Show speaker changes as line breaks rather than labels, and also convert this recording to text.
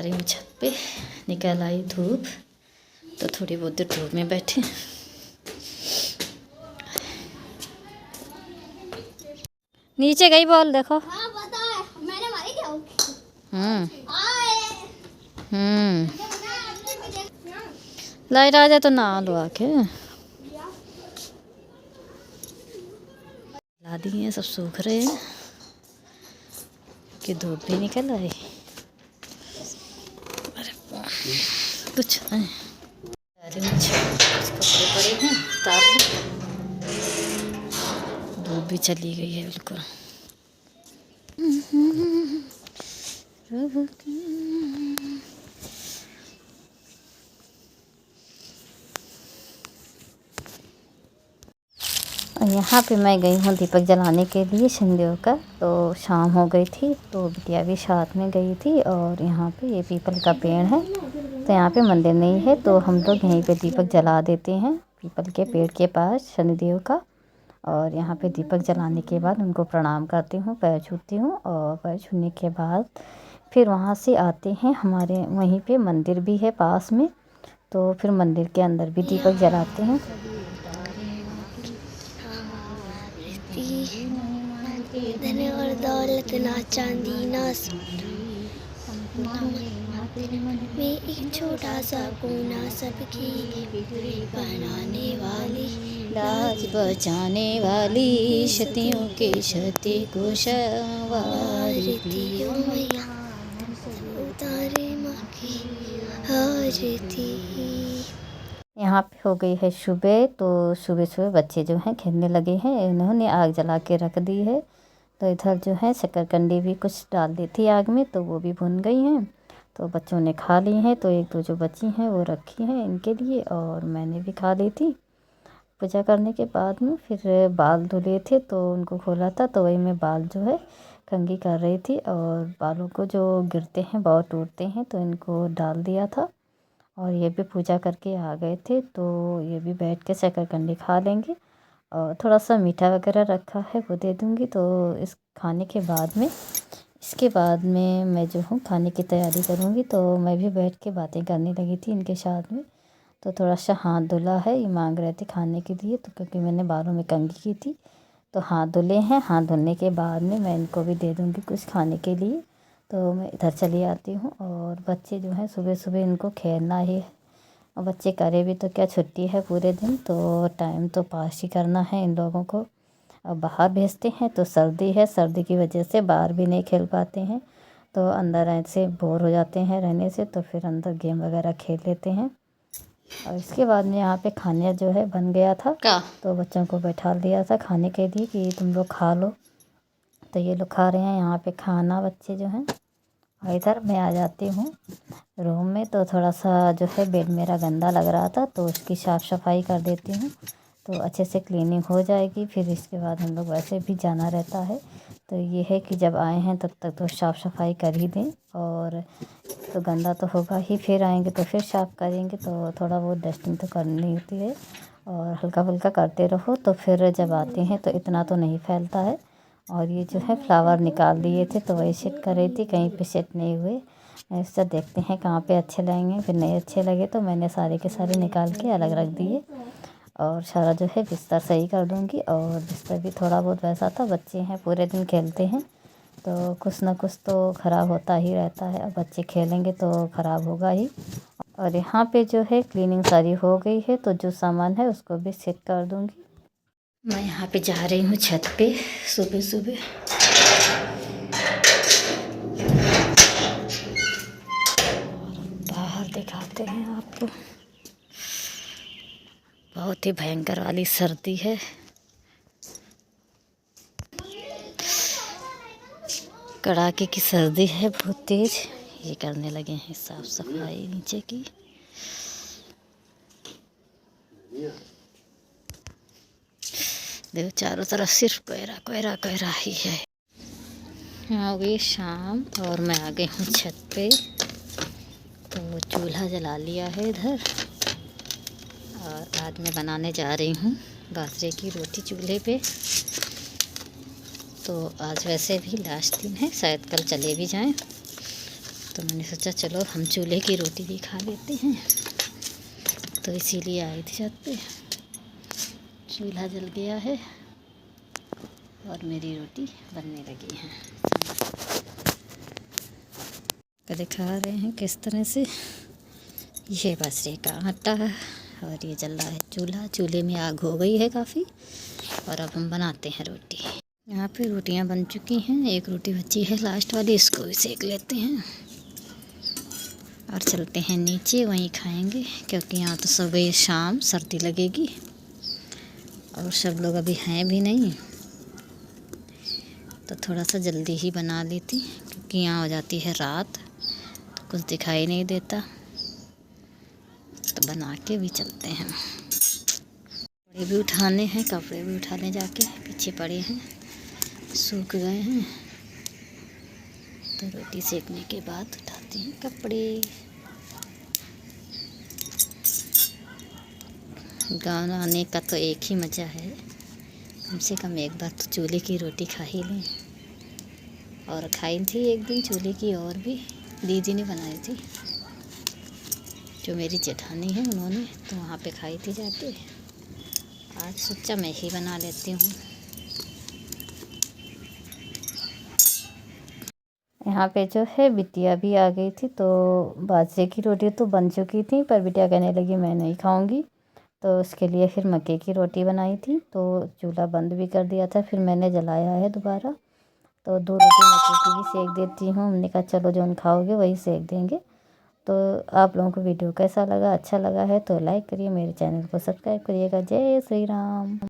रही हूँ छत पे। निकल आई धूप तो थोड़ी बहुत देर धूप में बैठे। नीचे गई बॉल देखो।
हाँ पता है, मैंने मारी क्या?
लाइट आ जाए तो ना लो आके। ला दिए हैं, सब सूख रहे हैं कि धूप भी निकल आई। अरे कुछ नहीं, कुछ कपड़े पड़े हैं तार में। धूप भी चली गई है बिल्कुल। यहाँ पे मैं गई हूँ दीपक जलाने के लिए शनिदेव का। तो शाम हो गई थी तो बिटिया भी साथ में गई थी। और यहाँ पे ये पीपल का पेड़ है तो यहाँ पे मंदिर नहीं है तो हम लोग यहीं पे दीपक जला देते हैं पीपल के पेड़ के पास शनिदेव का। और यहाँ पे दीपक जलाने के बाद उनको प्रणाम करती हूँ, पैर छूती हूँ। और पैर छूने के बाद फिर वहाँ से आते हैं, हमारे वहीं पे मंदिर भी है पास में, तो फिर मंदिर के अंदर भी दीपक जलाते हैं।
धन और दौलत ना चांदी ना में एक छोटा सा कोना सबकी बनाने वाली,
लाज बचाने वाली, क्षतियों के क्षति को संवारती
ओ मैया उतारे माँ की आरती।
यहाँ पे हो गई है सुबह। तो सुबह सुबह बच्चे जो हैं खेलने लगे हैं। इन्होंने आग जला के रख दी है तो इधर जो है शकरकंदी भी कुछ डाल दी थी आग में तो वो भी भुन गई हैं। तो बच्चों ने खा ली हैं। तो एक दो जो बची हैं वो रखी हैं इनके लिए और मैंने भी खा ली थी। पूजा करने के बाद में फिर बाल धुले थे तो उनको खोला था तो वही मैं बाल जो है कंघी कर रही थी। और बालों को जो गिरते हैं बहुत टूटते हैं तो इनको डाल दिया था। और ये भी पूजा करके आ गए थे तो ये भी बैठ के शकरकंदी खा लेंगे। और थोड़ा सा मीठा वगैरह रखा है वो दे दूँगी। तो इस खाने के बाद में इसके बाद में मैं जो हूँ खाने की तैयारी करूँगी। तो मैं भी बैठ के बातें करने लगी थी इनके साथ में। तो थोड़ा सा हाथ धुला है, ये मांग रहे थे खाने के लिए तो क्योंकि मैंने बालों में कंघी की थी तो हाथ धुले हैं। हाथ धुलने के बाद में मैं इनको भी दे दूँगी कुछ खाने के लिए। तो मैं इधर चली आती हूँ। और बच्चे जो हैं सुबह सुबह इनको खेलना ही है और बच्चे करे भी तो क्या, छुट्टी है पूरे दिन तो टाइम तो पास ही करना है इन लोगों को। अब बाहर भेजते हैं तो सर्दी है, सर्दी की वजह से बाहर भी नहीं खेल पाते हैं तो अंदर ऐसे बोर हो जाते हैं रहने से तो फिर अंदर गेम वगैरह खेल लेते हैं। और इसके बाद में यहाँ पे खाने जो है बन गया था तो बच्चों को बैठा दिया था खाने के लिए कि तुम लोग खा लो। तो ये लोग खा रहे हैं यहाँ पे खाना बच्चे जो हैं। और इधर मैं आ जाती हूँ रूम में तो थोड़ा सा जो है बेड मेरा गंदा लग रहा था तो उसकी साफ़ सफाई कर देती हूँ तो अच्छे से क्लीनिंग हो जाएगी। फिर इसके बाद हम लोग वैसे भी जाना रहता है तो ये है कि जब आए हैं तब तक तो साफ़ सफाई कर ही दें। और तो गंदा तो होगा ही, फिर आएंगे तो फिर साफ़ करेंगे तो थोड़ा बहुत डस्टिंग तो करनी होती है। और हल्का फुल्का करते रहो तो फिर जब आते हैं तो इतना तो नहीं फैलता है। और ये जो है फ्लावर निकाल दिए थे तो वही सेट कर रही थी, कहीं पे सेट नहीं हुए। ऐसा देखते हैं कहाँ पे अच्छे लगेंगे, फिर नहीं अच्छे लगे तो मैंने सारे के सारे निकाल के अलग रख दिए। और सारा जो है बिस्तर सही कर दूँगी। और बिस्तर भी थोड़ा बहुत वैसा था, बच्चे हैं पूरे दिन खेलते हैं तो कुछ ना कुछ तो ख़राब होता ही रहता है। अब बच्चे खेलेंगे तो ख़राब होगा ही। और यहाँ पे जो है क्लीनिंग सारी हो गई है तो जो सामान है उसको भी सेट कर दूँगी। मैं यहाँ पे जा रही हूँ छत पे सुबह सुबह। बाहर दिखाते हैं आपको, बहुत ही भयंकर वाली सर्दी है। कड़ाके की सर्दी है बहुत तेज। ये करने लगे हैं साफ सफाई नीचे की। देखो चारों तरफ सिर्फ कोहरा कोहरा कोहरा ही है। हो गई शाम और मैं आ गई हूँ छत पे तो चूल्हा जला लिया है इधर। और आज मैं बनाने जा रही हूँ बाजरे की रोटी चूल्हे पे। तो आज वैसे भी लास्ट दिन है, शायद कल चले भी जाएं। तो मैंने सोचा चलो हम चूल्हे की रोटी भी खा लेते हैं, तो इसीलिए आई थी छत पे। चूल्हा जल गया है और मेरी रोटी बनने लगी है। तो दिखा रहे हैं किस तरह से, ये बाजरे का आटा है और ये जल रहा है चूल्हा। चूल्हे में आग हो गई है काफ़ी और अब हम बनाते हैं रोटी। यहाँ पे रोटियाँ बन चुकी हैं, एक रोटी बची है लास्ट वाली, इसको भी सेक लेते हैं और चलते हैं नीचे, वहीं खाएंगे क्योंकि यहाँ तो सुबह शाम सर्दी लगेगी और सब लोग अभी हैं भी नहीं, तो थोड़ा सा जल्दी ही बना लेती क्योंकि यहाँ हो जाती है रात, तो कुछ दिखाई नहीं देता। तो बना के भी चलते हैं। कपड़े भी उठाने हैं, कपड़े भी उठाने जाके पीछे पड़े हैं, सूख गए हैं। तो रोटी सेकने के बाद उठाते हैं कपड़े। गाँव आने का तो एक ही मज़ा है, कम से कम एक बार तो चूल्हे की रोटी खा ही लें। और खाई थी एक दिन चूल्हे की, और भी दीदी ने बनाई थी, जो मेरी जेठानी है उन्होंने, तो वहाँ पे खाई थी जाके। आज सोचा मैं ही बना लेती हूँ। यहाँ पे जो है बिटिया भी आ गई थी, तो बाजरे की रोटी तो बन चुकी थी, पर बिटिया कहने लगी मैं नहीं खाऊंगी, तो उसके लिए फिर मक्के की रोटी बनाई थी। तो चूल्हा बंद भी कर दिया था, फिर मैंने जलाया है दोबारा। तो 2 रोटी मक्के की भी सेक देती हूँ। हमने कहा चलो जो खाओगे वही सेक देंगे। तो आप लोगों को वीडियो कैसा लगा, अच्छा लगा है तो लाइक करिए, मेरे चैनल को सब्सक्राइब करिएगा। जय श्री राम।